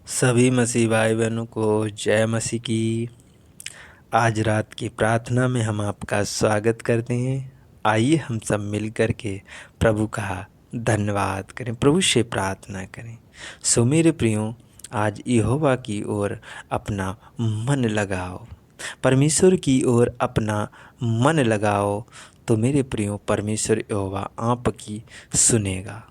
सभी मसीह भाई बहनों को जय मसीह की। आज रात की प्रार्थना में हम आपका स्वागत करते हैं। आइए हम सब मिल कर के प्रभु का धन्यवाद करें, प्रभु से प्रार्थना करें। सो मेरे प्रियो, आज यहोवा की ओर अपना मन लगाओ, परमेश्वर की ओर अपना मन लगाओ, तो मेरे प्रियो परमेश्वर यहोवा आपकी सुनेगा।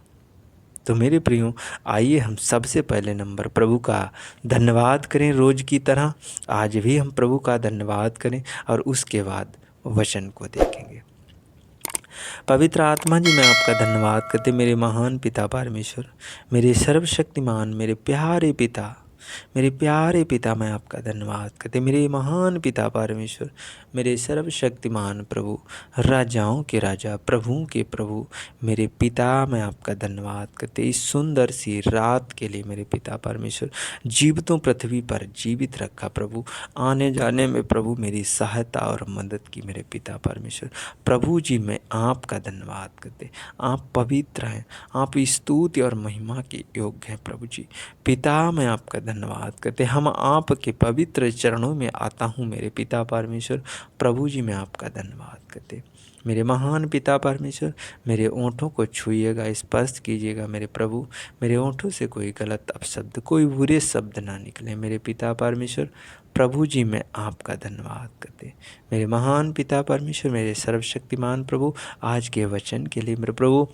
तो मेरे प्रियो, आइए हम सबसे पहले नंबर प्रभु का धन्यवाद करें। रोज़ की तरह आज भी हम प्रभु का धन्यवाद करें और उसके बाद वचन को देखेंगे। पवित्र आत्मा जी, मैं आपका धन्यवाद करते मेरे महान पिता परमेश्वर, मेरे सर्वशक्तिमान, मेरे प्यारे पिता, मेरे प्यारे पिता, मैं आपका धन्यवाद करते मेरे महान पिता परमेश्वर, मेरे सर्वशक्तिमान प्रभु, राजाओं के राजा, प्रभुओं के प्रभु, मेरे पिता, मैं आपका धन्यवाद करते इस सुंदर सी रात के लिए मेरे पिता परमेश्वर। जीवितों पृथ्वी पर जीवित रखा प्रभु, आने जाने में प्रभु मेरी सहायता और मदद की मेरे पिता परमेश्वर। प्रभु जी, मैं आपका धन्यवाद करते, आप पवित्र हैं, आप स्तुति और महिमा के योग्य हैं प्रभु जी। पिता, मैं आपका धन्यवाद करते, हम आपके पवित्र चरणों में आता हूँ मेरे पिता परमेश्वर। प्रभु जी, मैं आपका धन्यवाद करते मेरे महान पिता परमेश्वर। मेरे ओंठों को छूइएगा, स्पर्श कीजिएगा मेरे प्रभु। मेरे ओंठों से कोई गलत अपशब्द, कोई बुरे शब्द ना निकले मेरे पिता परमेश्वर। प्रभु जी, मैं आपका धन्यवाद करते मेरे महान पिता परमेश्वर, मेरे सर्वशक्तिमान प्रभु। आज के वचन के लिए मेरे प्रभु,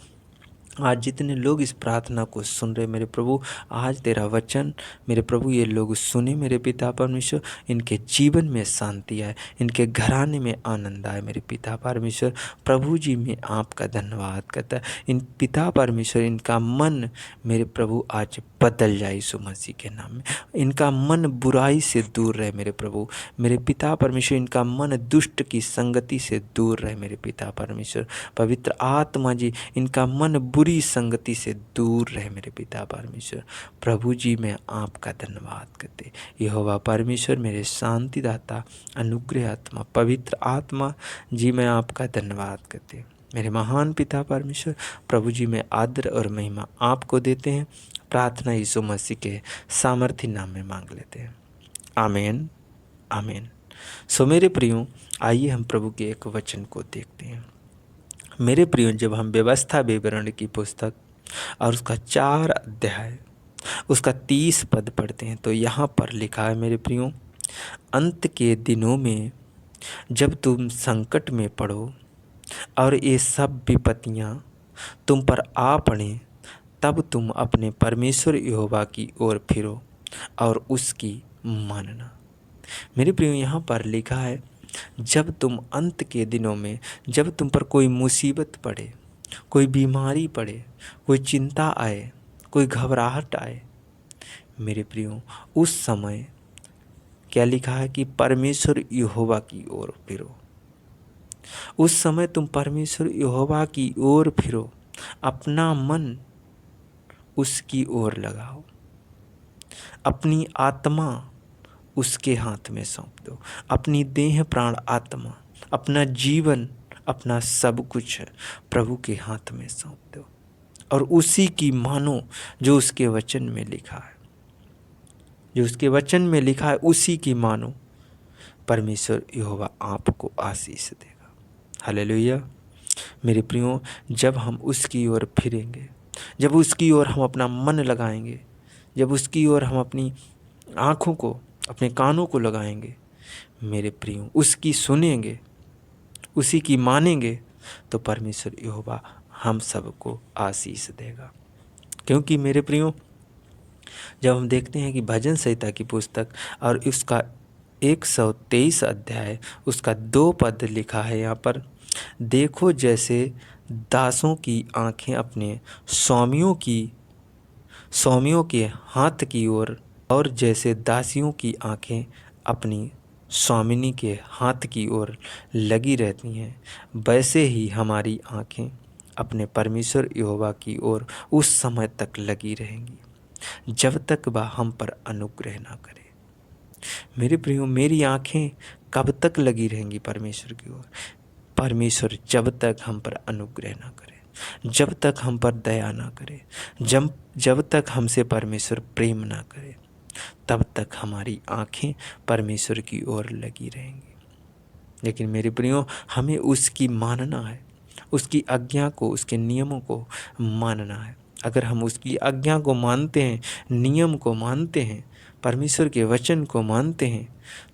आज जितने लोग इस प्रार्थना को सुन रहे मेरे प्रभु, आज तेरा वचन मेरे प्रभु ये लोग सुने मेरे पिता परमेश्वर, इनके जीवन में शांति आए, इनके घराने में आनंद आए मेरे पिता परमेश्वर। प्रभु जी, मैं आपका धन्यवाद करता, इन पिता परमेश्वर, इनका मन मेरे प्रभु आज बदल जाए यीशु मसीह के नाम में। इनका मन बुराई से दूर रहे मेरे प्रभु, मेरे पिता परमेश्वर। इनका मन दुष्ट की संगति से दूर रहे मेरे पिता परमेश्वर। पवित्र आत्मा जी, इनका मन बुरी संगति से दूर रहे मेरे पिता परमेश्वर। प्रभु जी, मैं आपका धन्यवाद करते यहोवा परमेश्वर, मेरे शांतिदाता, अनुग्रह आत्मा, पवित्र आत्मा जी, मैं आपका धन्यवाद करते मेरे महान पिता परमेश्वर। प्रभु जी, मैं आदर और महिमा आपको देते हैं। प्रार्थना यीशु मसीह के सामर्थी नाम में मांग लेते हैं, आमीन आमीन। सो मेरे प्रियो, आइए हम प्रभु के एक वचन को देखते हैं। मेरे प्रियो, जब हम व्यवस्था विवरण की पुस्तक और उसका 4 अध्याय, उसका 30 पद पढ़ते हैं, तो यहाँ पर लिखा है मेरे प्रियो, अंत के दिनों में जब तुम संकट में पड़ो और ये सब विपत्तियाँ तुम पर आ पड़ें, तब तुम अपने परमेश्वर यहोवा की ओर फिरो और उसकी मानना। मेरे प्रियो, यहाँ पर लिखा है, जब तुम अंत के दिनों में, जब तुम पर कोई मुसीबत पड़े, कोई बीमारी पड़े, कोई चिंता आए, कोई घबराहट आए, मेरे प्रियो, उस समय क्या लिखा है कि परमेश्वर यहोवा की ओर फिरो। उस समय तुम परमेश्वर यहोवा की ओर फिरो, अपना मन उसकी ओर लगाओ, अपनी आत्मा उसके हाथ में सौंप दो, अपनी देह प्राण आत्मा, अपना जीवन, अपना सब कुछ प्रभु के हाथ में सौंप दो और उसी की मानो जो उसके वचन में लिखा है। जो उसके वचन में लिखा है उसी की मानो। परमेश्वर यहोवा आपको आशीष देगा। हालेलुया। मेरे प्रियो, जब हम उसकी ओर फिरेंगे, जब उसकी ओर हम अपना मन लगाएंगे, जब उसकी ओर हम अपनी आँखों को, अपने कानों को लगाएंगे, मेरे प्रियो, उसकी सुनेंगे, उसी की मानेंगे, तो परमेश्वर यहोवा हम सबको आशीष देगा। क्योंकि मेरे प्रियो, जब हम देखते हैं कि भजन संहिता की पुस्तक और उसका 123 अध्याय, उसका 2 पद लिखा है यहाँ पर, देखो जैसे दासों की आँखें अपने स्वामियों के हाथ की ओर, और जैसे दासियों की आँखें अपनी स्वामिनी के हाथ की ओर लगी रहती हैं, वैसे ही हमारी आँखें अपने परमेश्वर यहोवा की ओर उस समय तक लगी रहेंगी जब तक वह हम पर अनुग्रह ना करे। मेरे प्रियो, मेरी आँखें कब तक लगी रहेंगी परमेश्वर की ओर? परमेश्वर जब तक हम पर अनुग्रह ना करे, जब तक हम पर दया ना करे, जब तक हमसे परमेश्वर प्रेम ना करे, तब तक हमारी आँखें परमेश्वर की ओर लगी रहेंगी। लेकिन मेरे प्रियो, हमें उसकी मानना है, उसकी आज्ञा को, उसके नियमों को मानना है। अगर हम उसकी आज्ञा को मानते हैं, नियम को मानते हैं, परमेश्वर के वचन को मानते हैं,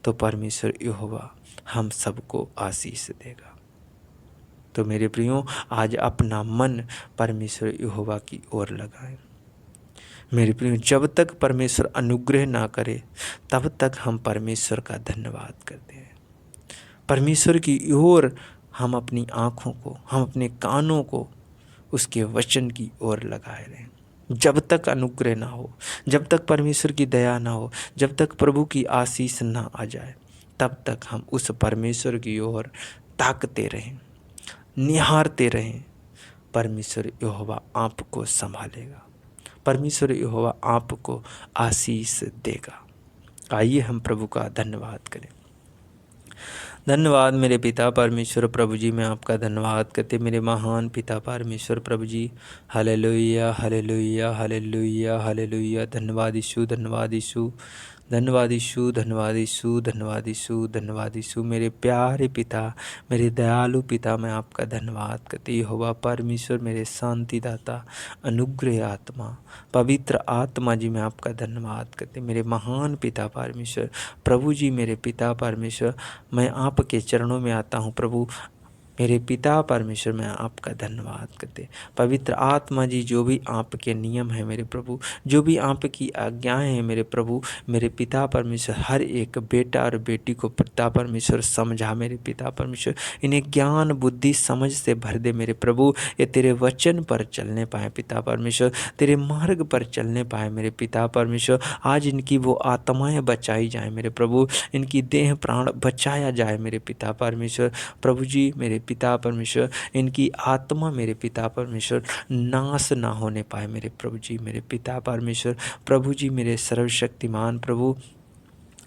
तो परमेश्वर यहोवा हम सबको आशीष देगा। तो मेरे प्रियो, आज अपना मन परमेश्वर यहोवा की ओर लगाएं। मेरे प्रियो, जब तक परमेश्वर अनुग्रह ना करे तब तक हम परमेश्वर का धन्यवाद करते हैं। परमेश्वर की ओर हम अपनी आँखों को, हम अपने कानों को उसके वचन की ओर लगाए रहें। जब तक अनुग्रह ना हो, जब तक परमेश्वर की दया ना हो, जब तक प्रभु की आशीष ना आ जाए, तब तक हम उस परमेश्वर की ओर ताकते रहें, निहारते रहें। परमेश्वर यहोवा आपको संभालेगा, परमेश्वर यहोवा आपको आशीष देगा। आइए हम प्रभु का धन्यवाद करें। धन्यवाद मेरे पिता परमेश्वर प्रभु जी, मैं आपका धन्यवाद करते मेरे महान पिता परमेश्वर प्रभु जी। Hallelujah hallelujah hallelujah hallelujah. धन्यवाद यीशु, धन्यवाद यीशु, धन्यवाद यीशु, धन्यवाद यीशु, धन्यवाद यीशु, धन्यवाद यीशु। मेरे प्यारे पिता, मेरे दयालु पिता, मैं आपका धन्यवाद करते। यहोवा परमेश्वर, मेरे शांतिदाता, अनुग्रह आत्मा, पवित्र आत्मा जी, मैं आपका धन्यवाद करते। मेरे महान पिता परमेश्वर प्रभु जी, मेरे पिता परमेश्वर, मैं आपके चरणों में आता हूँ प्रभु। मेरे पिता परमेश्वर, मैं आपका धन्यवाद करते। पवित्र आत्मा जी, जो भी आपके नियम हैं मेरे प्रभु, जो भी आपकी आज्ञाएं हैं मेरे प्रभु, मेरे पिता परमेश्वर, हर एक बेटा और बेटी को पिता परमेश्वर समझा मेरे पिता परमेश्वर। इन्हें ज्ञान बुद्धि समझ से भर दे मेरे प्रभु। ये तेरे वचन पर चलने पाए पिता परमेश्वर, तेरे मार्ग पर चलने पाए मेरे पिता परमेश्वर। आज इनकी वो आत्माएं बचाई जाए मेरे प्रभु, इनकी देह प्राण बचाया जाए मेरे पिता परमेश्वर। प्रभु जी, मेरे पिता परमेश्वर, इनकी आत्मा मेरे पिता परमेश्वर नाश ना होने पाए मेरे प्रभु जी, मेरे पिता परमेश्वर। प्रभु जी, मेरे सर्वशक्तिमान प्रभु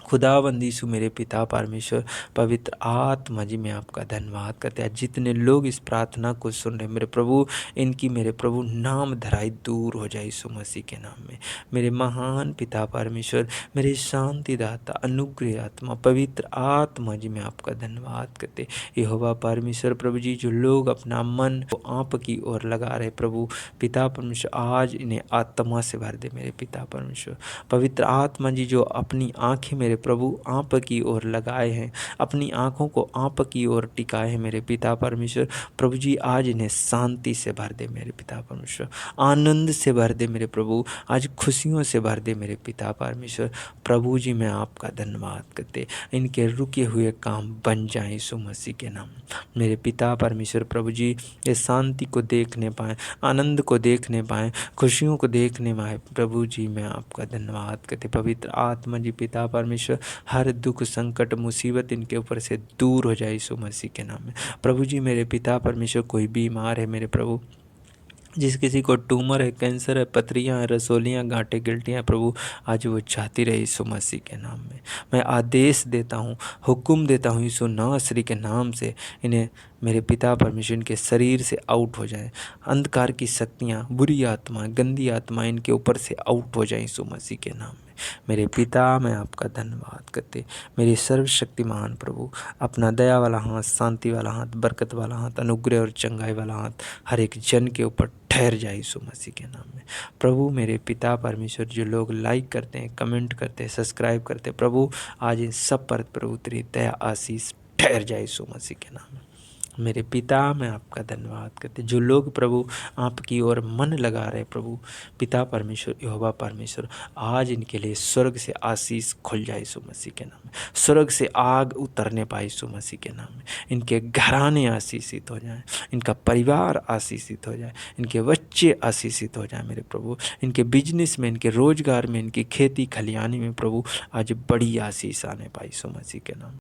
खुदावंद यीशु, मेरे पिता परमेश्वर, पवित्र आत्मा जी, मैं आपका धन्यवाद करते हैं। जितने लोग इस प्रार्थना को सुन रहे मेरे प्रभु, इनकी मेरे प्रभु नाम धराई दूर हो जाए यीशु मसीह के नाम में। मेरे महान पिता परमेश्वर, मेरे शांतिदाता, अनुग्रह आत्मा, पवित्र आत्मा जी, मैं आपका धन्यवाद करते। यहोवा परमेश्वर प्रभु जी, जो लोग अपना मन आप की ओर लगा रहे प्रभु पिता परमेश्वर, आज इन्हें आत्मा से भर दे मेरे पिता परमेश्वर। पवित्र आत्मा जी, जो अपनी आँखें मेरे प्रभु आप की ओर लगाए हैं, अपनी आँखों को आप की ओर टिकाए हैं मेरे पिता परमेश्वर, प्रभु जी आज इन्हें शांति से भर दे मेरे पिता परमेश्वर, आनंद से भर दे मेरे प्रभु, आज खुशियों से भर दे मेरे पिता परमेश्वर। प्रभु जी, मैं आपका धन्यवाद करते, इनके रुके हुए काम बन जाएं यीशु मसीह के नाम। मेरे पिता परमेश्वर प्रभु जी, ये शांति को देखने पाएँ, आनंद को देखने पाएँ, खुशियों को देखने पाएँ प्रभु जी, मैं आपका धन्यवाद करते। पवित्र आत्मा जी, पिता परमेश्वर, हर दुख संकट मुसीबत इनके ऊपर से दूर हो जाए यीशु मसीह के नाम में। प्रभु जी, मेरे पिता परमेश्वर, कोई बीमार है मेरे प्रभु, जिस किसी को ट्यूमर है, कैंसर है, पथरियाँ हैं, रसोलियाँ, गांठें, गिल्टियाँ, प्रभु आज वो जाती रहे यीशु मसीह के नाम में। मैं आदेश देता हूँ, हुक्म देता हूँ यीशु नासरी के नाम से, इन्हें मेरे पिता परमेश्वर इनके शरीर से आउट हो जाए। अंधकार की शक्तियाँ, बुरी आत्मा, गंदी आत्मा इनके ऊपर से आउट हो जाए यीशु मसीह के नाम में। मेरे पिता, मैं आपका धन्यवाद करते। मेरे सर्वशक्तिमान प्रभु, अपना दया वाला हाथ, शांति वाला हाथ, बरकत वाला हाथ, अनुग्रह और चंगाई वाला हाथ हर एक जन के ऊपर ठहर जाए यीशु मसीह के नाम में। प्रभु मेरे पिता परमेश्वर, जो लोग लाइक करते हैं, कमेंट करते हैं, सब्सक्राइब करते हैं, प्रभु आज इन सब पर प्रभु तेरी दया आशीष ठहर जाए यीशु मसीह के नाम में। मेरे पिता, मैं आपका धन्यवाद करते। जो लोग प्रभु आपकी ओर मन लगा रहे प्रभु पिता परमेश्वर, यहोवा परमेश्वर, आज इनके लिए स्वर्ग से आशीष खुल जाए यीशु मसीह के नाम में, स्वर्ग से आग उतरने पाए यीशु मसीह के नाम में। इनके घराने आशीषित हो जाएं, इनका परिवार आशीषित हो जाए, इनके बच्चे आशीषित हो जाए मेरे प्रभु, इनके बिजनेस में, इनके रोजगार में, इनकी खेती खलियानी में प्रभु आज बड़ी आशीष आने पाए यीशु मसीह के नाम।